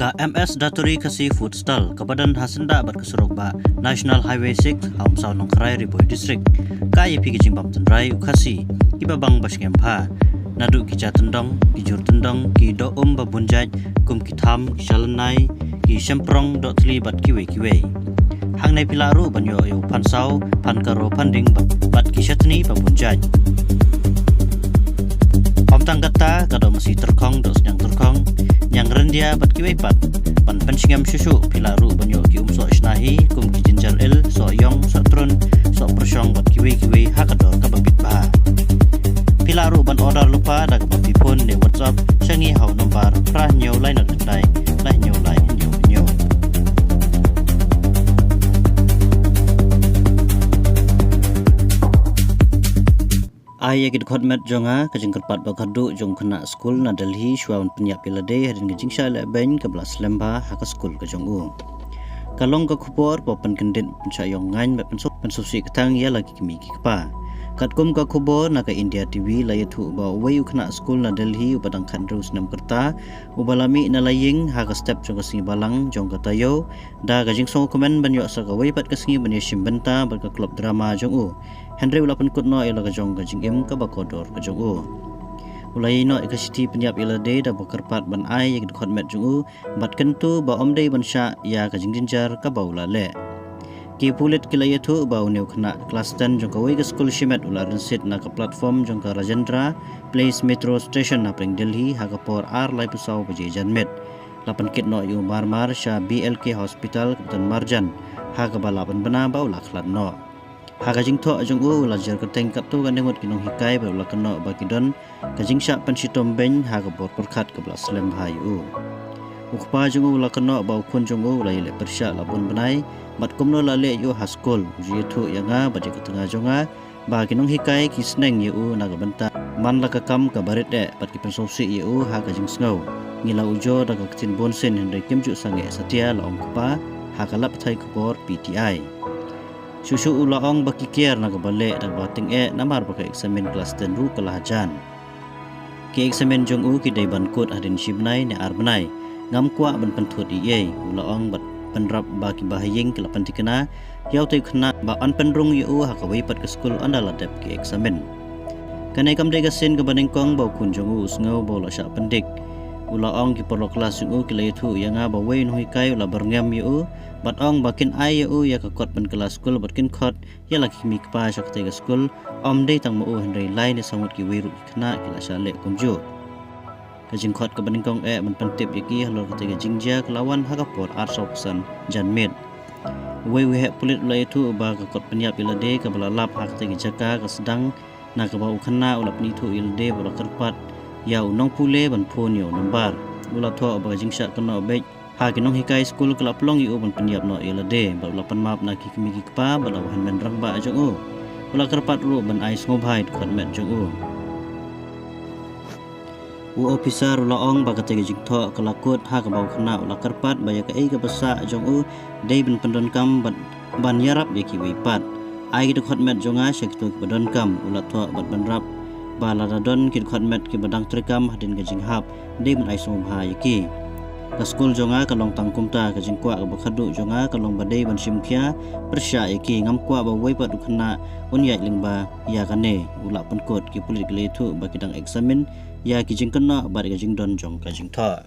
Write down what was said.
Ka MS Daturi kasi food stall kabadan hasenda berkeserok ba National Highway 6 haum saw nong Krai Riboy District ka yepi kijing bamtan rai ukasi ibabang basngem pha nadu kicha tendong kijur tendong ki do babunjaj kum kitham kishalanai ki semprong dot tli bat kiwe hang nai pilaru banyo yo pansau pankaro panding bat kishatni babunjaj pamtang kata kado masih terkong dos yang terkong yang rendia bat kiwe pat pan penshingam susu pilaru banyo ki so isnahi kum ki jinjal el so yong satrun so persyong bat kiwe hakador ka babit ba pilaru ban order lupa daga babipun ne WhatsApp shangi hau nombar prah nyo lai not dai lai nyo Ayah kita khidmat jonga kajing kerpat bakadu jong kena skul na Delhi shwaun penyak pilade hadin kajing syala ben ke belas lemba haka skul ke jong u kalong ka khupor popan kendit pensyayong ngan bat pensusi ketang ya lagi kimi kipa katkum ka khubor na ka India TV layathu ba wei kena skul na Delhi ubadang khandrus nam kerta ubalami na laying haka step jong kasingi balang jong katayo da kajing song komen banyo sa ka wei pat kasingi banyo simbenta bat ka klub drama jong u Henry ulapan kutno ila kajong kajing em ka bakodor kajong u ulai no ikasiti penyap ila de da bakarpat ban ai yak khotmet jong u bat kentu ba omdei ban sha ya kajing jinjar ka baula le ki pulit kilayathu ba uneu khna class 10 jong ka wei ka school shimet ularan sit na ka platform jong ka Rajendra Place Metro Station na pring Delhi ha ka por ar lai pusau baje janmet lapan kit no yu marmar sha BLK Hospital Kapten Marjan ha ka balapan bana ba ula khlat no Hakajing to ajong u lajar keteng kaptu kan dengot kinong hikai berulah kena bagi don kajing syak pensitom ben ha kabor perkat ke belas lem hai u ukpa jong u la kena bau kun jong u lai le persya labun benai mat kumno la le yu haskol uji thu yanga baje ketengah jonga ba kinong hikai ki sneng yu naga benta man la ka kam ka barit de pat ki pensosi yu ha kajing sngo ngila ujo daga ktin bonsen hendai kimju sange satia la ongkpa ha kalap thai kabor PTI Susu ulaong baki kier na kabale dan bating namar baka eksamen kelas 10 ru kalahajan. Ki eksamen jong u ki dai bankut hadin shibnai ne arbenai ngam kwa ban pentut iye ulaong bat penrap baki bahayeng kelapan tikena yau tai khna ba an penrung yu ha ka wei pat ke skul andala dep ki eksamen. Kanai kam dai gasen ke banengkong ba kun jong u usngau ba la sya pendik. Ulaong ki porlo kelas jong u ki laitu yanga ba wei no hikai ula berngam yu bat ong bakin ai yu ya ka kot ban kelas skul batkin khot ya laki mi kpa syak tega skul om dei tang mo hendai lai ne sangut ki wiru khna kila sale kumju kajing khot ka baningkong ban pentip yaki halor ka tega jingja kelawan hakapor arsosan janmet wei we pulit lai tu ba ka kot penyap ilade ka balalap hak tega jaka ka sedang na ka bau khna ulap ni tu ilde bora kerpat ya unong pule ban phone yo number ula tho ba jingsa kana be ha kinong hikai skul kelap long yu ban penyap no ilade ba ulapan map na ki kimi ki pa ba lawan men rang ba jong u ula kerpat ru ban ai ngobhai khotmet jong u officer ula ong ba ka tege jingtho kalakut ha ka bau khna ula kerpat ba ya ka ei ka basa jong u dei ban pendon kam ban yarap ye ki wi pat ai ki khotmet jonga shek tu badon kam ula tho bat ban rap ba la don ki khotmet ki badang trikam hadin ka jinghap dei ban ai ngobhai ki ka skul jonga kalong tangkum ta ka jingkwa ka bakhadu jonga kalong badai ban simkhia persya eki ngam kwa ba wei pat khna unyai lingba ya kane ula pankot ki pulit le thu ba kidang examen ya ki jingkana ba ka jingdon jong ka jingtha